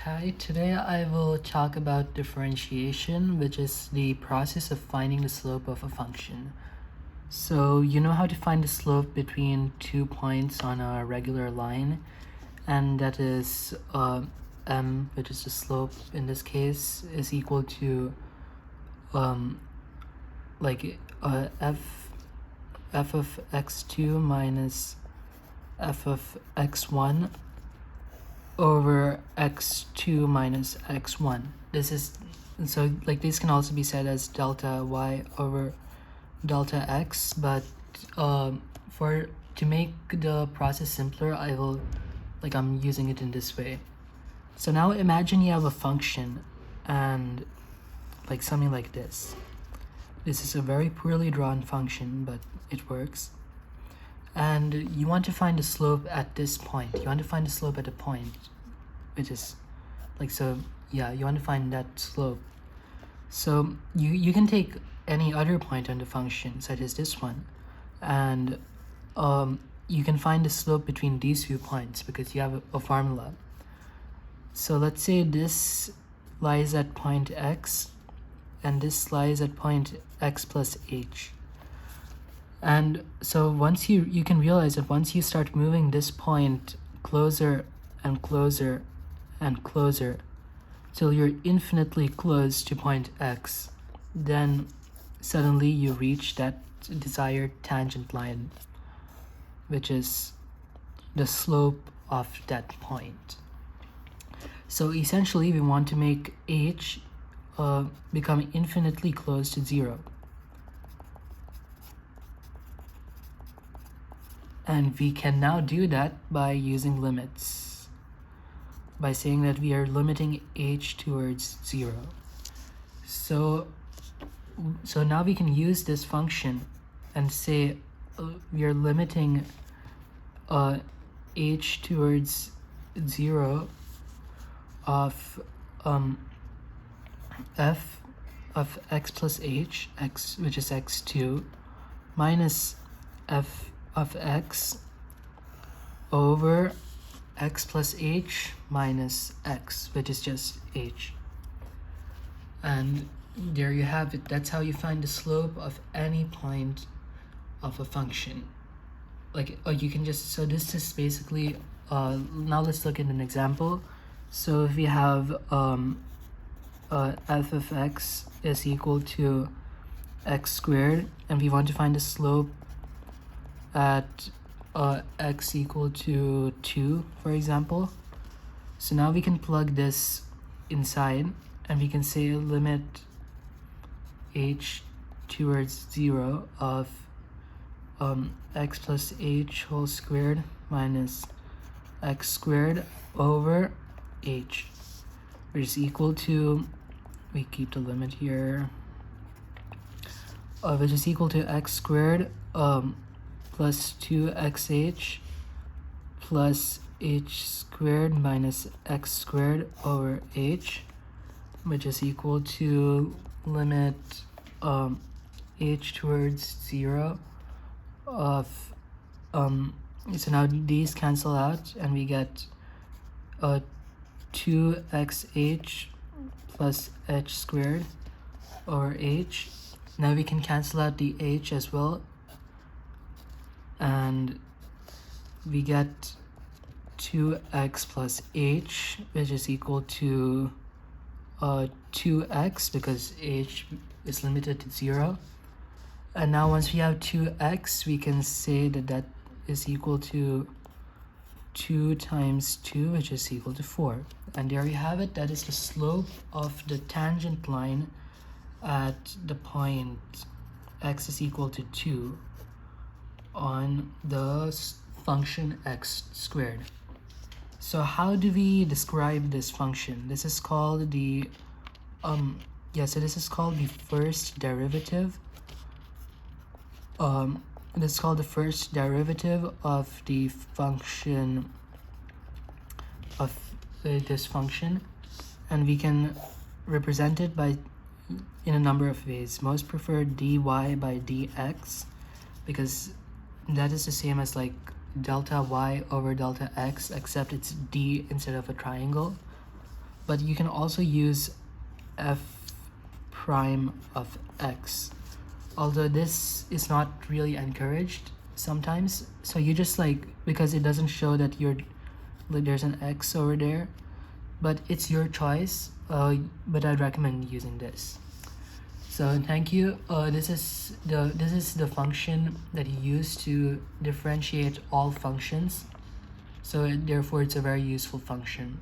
Hi, today I will talk about differentiation, which is the process of finding the slope of a function. So you know how to find the slope between 2 points on a regular line, and that is m, which is the slope in this case, is equal to f of x2 minus f of x1 over x2 minus x1. This is this can also be said as delta y over delta x, but for to make the process simpler, I'm using it in this way. So now imagine you have a function and something like this. This is a very poorly drawn function, but it works. And you want to find the slope at this point. You want to find the slope at a point, which is you want to find that slope. So you can take any other point on the function, such as this one, and you can find the slope between these 2 points because you have a formula. So let's say this lies at point x, and this lies at point x plus h. And so once you can realize that once you start moving this point closer and closer and closer till you're infinitely close to point x, then suddenly you reach that desired tangent line, which is the slope of that point. So essentially we want to make h become infinitely close to 0. And we can now do that by using limits, by saying that we are limiting h towards 0. So now we can use this function and say we are limiting h towards 0 of f of x plus h, x which is x2, minus f of x over x plus h minus x, which is just h. And there you have it. That's how you find the slope of any point of a function. You can just, so this is basically, now let's look at an example. So if we have f of x is equal to x squared, and we want to find the slope at x equal to 2, for example. So now we can plug this inside, and we can say limit h towards 0 of x plus h whole squared minus x squared over h, which is equal to, we keep the limit here, which is equal to x squared plus 2xh plus h squared minus x squared over h, which is equal to limit h towards 0 of so now these cancel out, and we get 2xh plus h squared over h. Now we can cancel out the h as well, and we get 2x plus h, which is equal to 2x because h is limited to 0. And now once we have 2x, we can say that that is equal to 2 times 2, which is equal to 4. And there you have it. That is the slope of the tangent line at the point x is equal to 2 on the function x squared. So how do we describe this function? This is called the this is called the first derivative. This is called the first derivative of the function of this function, and we can represent it by in a number of ways. Most prefer dy by dx because that is the same as like delta y over delta x, except it's d instead of a triangle. but you can also use f prime of x, although this is not really encouraged sometimes. So you just like, because it doesn't show that there's an x over there, but it's your choice, but I'd recommend using this. So thank you. This is the function that you use to differentiate all functions. So therefore it's a very useful function.